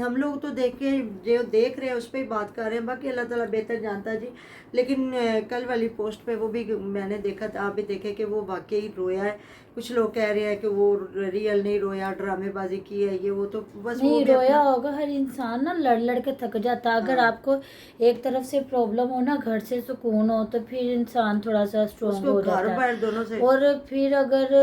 ہم لوگ تو دیکھ کے جو دیکھ رہے ہیں اس پہ ہی بات کر رہے ہیں، باقی اللہ تعالیٰ بہتر جانتا ہے جی. لیکن کل والی پوسٹ پہ وہ بھی میں نے دیکھا تھا، آپ بھی دیکھے کہ وہ واقعی رویا ہے. کچھ لوگ کہہ رہے ہیں کہ وہ ریئل نہیں رویا، ڈرامے بازی کی ہے یہ وہ، تو بس وہ نہیں بھی رویا اپنا. ہوگا، ہر انسان نا لڑ لڑ کے تھک جاتا. اگر ہاں، آپ کو ایک طرف سے پرابلم ہو نا، گھر سے سکون ہو، تو پھر انسان تھوڑا سا اس اسٹرانگ کو ہو گھر جاتا باہر دونوں ہے. سے. اور پھر اگر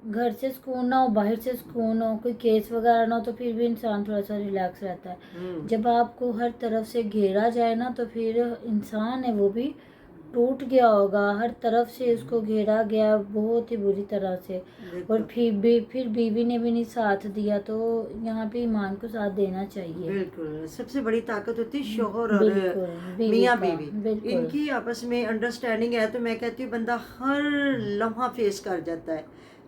گھر سے سکون نہ ہو، باہر سے سکون ہو، کوئی کیس وغیرہ نہ ہو، تو پھر بھی انسان تھوڑا سا ریلیکس رہتا ہے. ہوں. جب آپ کو ہر طرف سے گھیرا جائے نا، تو پھر انسان ہے وہ بھی ٹوٹ گیا ہوگا. ہر طرف سے اس کو گھیرا گیا بہت ہی بری طرح سے. اور بالکل پھر بیوی نے بھی نہیں ساتھ دیا. تو یہاں پہ ایمان کو ساتھ دینا چاہیے. بالکل سب سے بڑی طاقت ہوتی ہے شوہر اور بالکل بیوی میاں کا، بیوی، ان بالکل کی آپس میں انڈرسٹینڈنگ ہے تو میں کہتی ہوں بندہ ہر لمحہ فیس کر جاتا ہے.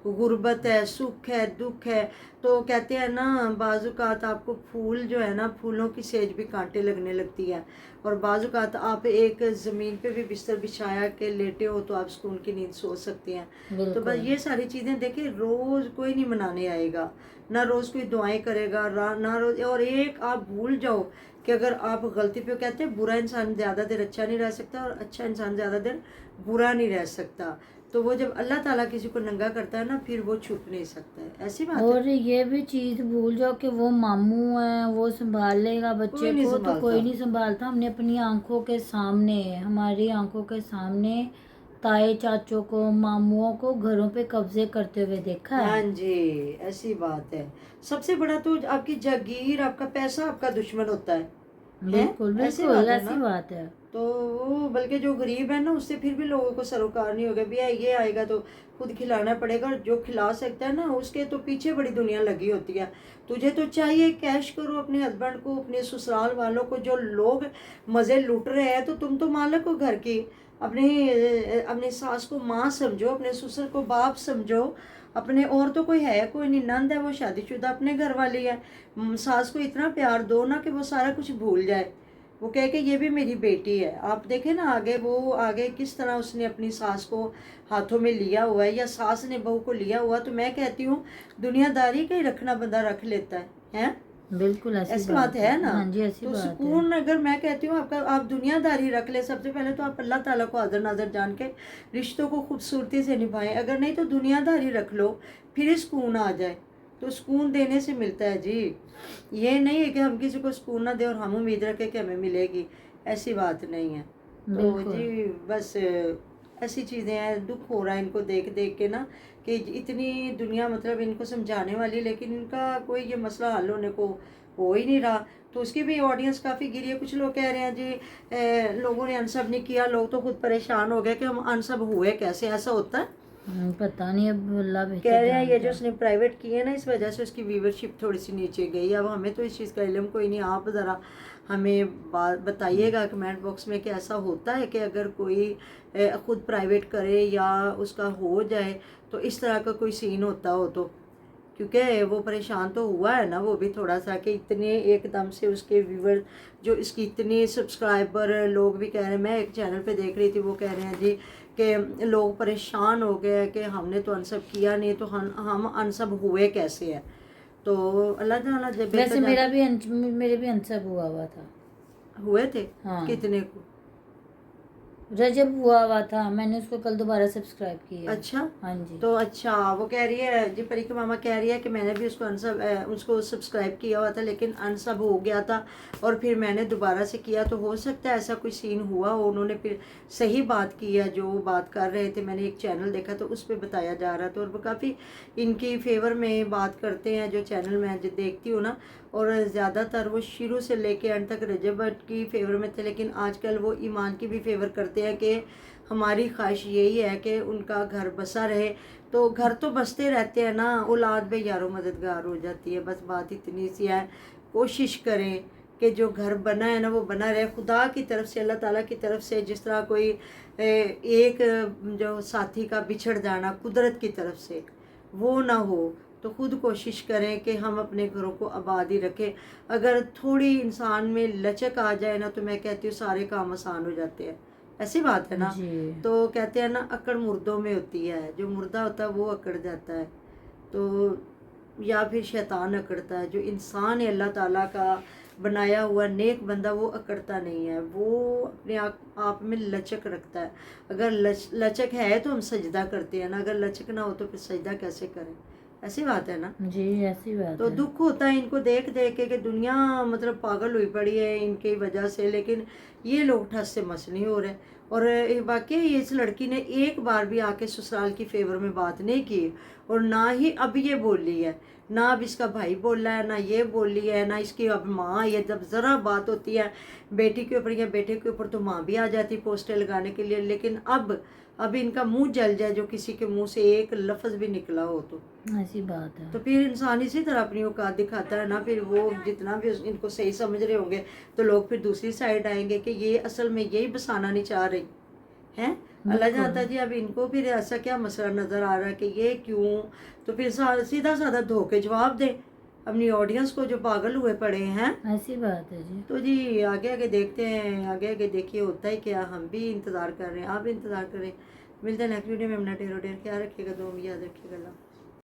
غربت ہے، سکھ ہے، دکھ ہے. تو کہتے ہیں نا بعض اوقات آپ کو پھول جو ہے نا، پھولوں کی سیج بھی کانٹے لگنے لگتی ہے. اور بعض اوقات آپ ایک زمین پہ بھی بستر بچھایا کے لیٹے ہو تو آپ سکون کی نیند سو سکتے ہیں. تو بالکل. بس یہ ساری چیزیں دیکھیں، روز کوئی نہیں منانے آئے گا، نہ روز کوئی دعائیں کرے گا، نہ روز. اور ایک آپ بھول جاؤ کہ اگر آپ غلطی پہ کہتے ہیں برا انسان زیادہ دیر اچھا نہیں رہ سکتا اور اچھا انسان زیادہ دیر برا نہیں رہ سکتا. تو وہ جب اللہ تعالیٰ کسی کو ننگا کرتا ہے نا، پھر وہ چھپ نہیں سکتا ہے. ایسی بات ہے. اور یہ بھی چیز بھول جاؤ کہ وہ ماموں ہیں، وہ سنبھال لے گا کوئی بچے نہیں کو، تو سنبھالتا. کوئی نہیں سنبھالتا. ہم نے اپنی آنکھوں کے سامنے، ہماری آنکھوں کے سامنے تائے چاچوں کو، ماموں کو گھروں پہ قبضے کرتے ہوئے دیکھا ہے. ہاں جی، ایسی بات ہے. سب سے بڑا تو آپ کی جاگیر، آپ کا پیسہ آپ کا دشمن ہوتا ہے. بالکل ایسی بالکل بات ہے ایسی نا. بات ہے. تو وہ بلکہ جو غریب ہے نا، اس سے پھر بھی لوگوں کو سروکار نہیں ہوگا. بھی یہ آئے گا تو خود کھلانا پڑے گا، اور جو کھلا سکتا ہے نا اس کے تو پیچھے بڑی دنیا لگی ہوتی ہے. تجھے تو چاہیے کیش کرو اپنے ہسبینڈ کو، اپنے سسرال والوں کو. جو لوگ مزے لوٹ رہے ہیں تو تم تو مالک ہو گھر کی. اپنی ساس کو ماں سمجھو، اپنے سسر کو باپ سمجھو. اپنے اور تو کوئی ہے کوئی نہیں، نند ہے وہ شادی شدہ اپنے گھر والی ہے. ساس کو اتنا پیار دو نا کہ وہ سارا کچھ بھول جائے، وہ کہے کہ یہ بھی میری بیٹی ہے. آپ دیکھیں نا آگے کس طرح اس نے اپنی ساس کو ہاتھوں میں لیا ہوا ہے، یا ساس نے بہو کو لیا ہوا. تو میں کہتی ہوں دنیا داری کا ہی رکھنا بندہ رکھ لیتا ہے. بالکل ایسی بات ہے نا. ہاں جی، ایسی تو بات ہے. سکون اگر میں کہتی ہوں آپ دنیا داری رکھ لیں. سب سے پہلے تو آپ اللہ تعالیٰ کو حاضر ناظر جان کے رشتوں کو خوبصورتی سے نبھائیں. اگر نہیں تو دنیا داری رکھ لو، پھر سکون آ جائے. تو سکون دینے سے ملتا ہے جی. یہ نہیں ہے کہ ہم کسی کو سکون نہ دیں اور ہم امید رکھیں کہ ہمیں ملے گی. ایسی بات نہیں ہے. تو بالکل. جی بس ایسی چیزیں ہیں. دکھ ہو رہا ہے ان کو دیکھ دیکھ کے نا، کہ اتنی دنیا مطلب ان کو سمجھانے والی، لیکن ان کا کوئی یہ مسئلہ حل ہونے کو ہو ہی نہیں رہا. تو اس کی بھی آڈینس کافی گری ہے. کچھ لوگ کہہ رہے ہیں جی لوگوں نے انسب نہیں کیا. لوگ تو خود پریشان ہو گئے کہ ہم انسب ہوئے کیسے. ایسا ہوتا ہے. پتہ نہیں، اب اللہ کہہ بہتر رہے ہیں یہ جو جانتا اس ہے. نے پرائیویٹ کی ہے نا، اس وجہ سے اس کی ویورشپ تھوڑی سی نیچے گئی. اب ہمیں تو اس چیز کا علم کوئی نہیں. آپ ذرا ہمیں بتائیے گا کمنٹ باکس میں کہ ایسا ہوتا ہے کہ اگر کوئی خود پرائیویٹ کرے یا اس کا ہو جائے تو اس طرح کا کوئی سین ہوتا ہو تو. کیونکہ وہ پریشان تو ہوا ہے نا وہ بھی تھوڑا سا، کہ اتنے ایک دم سے اس کے ویور، جو اس کی اتنی سبسکرائبر، لوگ بھی کہہ رہے ہیں. میں ایک چینل پہ دیکھ رہی تھی، وہ کہہ رہے ہیں جی کہ لوگ پریشان ہو گئے کہ ہم نے تو انسب کیا نہیں تو ہم انسب ہوئے کیسے ہیں. تو اللہ تعالیٰ جب ویسے میرے بھی انسب ہوا تھا. ہوئے تھے. ہاں، کتنے کو؟ رجب ہوا تھا. میں نے اس کو کل دوبارہ سبسکرائب کیا. اچھا. ہاں جی. تو اچھا وہ کہہ رہی ہے جی، پری کا ماما کہہ رہی ہے کہ میں نے بھی اس کو سبسکرائب کیا ہوا تھا، لیکن انسب ہو گیا تھا اور پھر میں نے دوبارہ سے کیا. تو ہو سکتا ہے ایسا کوئی سین ہوا ہو. انہوں نے پھر صحیح بات کی ہے جو بات کر رہے تھے. میں نے ایک چینل دیکھا تو اس پہ بتایا جا رہا تھا، اور وہ کافی ان کی فیور میں بات کرتے ہیں جو چینل میں دیکھتی ہوں نا. اور زیادہ تر وہ شروع سے لے کے اینڈ تک رجب بٹ کی فیور میں تھے، لیکن آج کل وہ ایمان کی بھی فیور کرتے ہیں کہ ہماری خواہش یہی ہے کہ ان کا گھر بسا رہے. تو گھر تو بستے رہتے ہیں نا، اولاد بھی یارو مددگار ہو جاتی ہے. بس بات اتنی سی ہے. کوشش کریں کہ جو گھر بنا ہے نا وہ بنا رہے. خدا کی طرف سے، اللہ تعالیٰ کی طرف سے جس طرح کوئی ایک جو ساتھی کا بچھڑ جانا قدرت کی طرف سے وہ نہ ہو، تو خود کوشش کریں کہ ہم اپنے گھروں کو آباد ہی رکھیں. اگر تھوڑی انسان میں لچک آ جائے نا تو میں کہتی ہوں سارے کام آسان ہو جاتے ہیں. ایسی بات ہے نا. جی. تو کہتے ہیں نا اکڑ مردوں میں ہوتی ہے، جو مردہ ہوتا ہے وہ اکڑ جاتا ہے. تو یا پھر شیطان اکڑتا ہے. جو انسان ہے اللہ تعالیٰ کا بنایا ہوا نیک بندہ وہ اکڑتا نہیں ہے, وہ اپنے آپ میں لچک رکھتا ہے. اگر لچک ہے تو ہم سجدہ کرتے ہیں نا, اگر لچک نہ ہو تو پھر سجدہ کیسے کریں؟ ایسی بات ہے نا. جی ایسی بات تو ہے. دکھ ہوتا ہے ان کو دیکھ دیکھ کے کہ دنیا مطلب پاگل ہوئی پڑی ہے ان کی وجہ سے, لیکن یہ لوگ ٹھس سے مس نہیں ہو رہے. اور واقعی اس لڑکی نے ایک بار بھی آ کے سسرال کی فیور میں بات نہیں کی, اور نہ ہی اب یہ بولی ہے, نہ اب اس کا بھائی بولا ہے, نہ یہ بولی ہے, نہ اس کی اب ماں. یہ جب ذرا بات ہوتی ہے بیٹی کے اوپر یا بیٹے کے اوپر تو ماں بھی آ جاتی پوسٹیں لگانے کے لیے. لیکن اب ان کا منہ جل جائے جو کسی کے منہ سے ایک لفظ بھی نکلا ہو تو ایسی بات ہے. تو پھر انسان اسی طرح اپنی اوقات دکھاتا ہے نا. پھر وہ جتنا بھی ان کو صحیح سمجھ رہے ہوں گے تو لوگ پھر دوسری سائڈ آئیں گے کہ یہ اصل میں یہی بسانا نہیں چاہ رہی ہیں. اللہ جانتا جی اب ان کو پھر ایسا کیا مسئلہ نظر آ رہا ہے کہ یہ کیوں. تو پھر سیدھا سادہ دھو کے جواب دے اپنی آڈینس کو جو پاگل ہوئے پڑے ہیں. ایسی بات ہے جی. تو جی آگے آگے دیکھتے ہیں, آگے آگے دیکھیے ہوتا ہے کیا. ہم بھی انتظار کر رہے ہیں, آپ بھی انتظار کر رہے ہیں. ملتے ہیں نیکسٹ ویڈیو میں. اپنا ڈیر و ڈیر خیال رکھیے گا, دعا میں یاد رکھیے گا. اللہ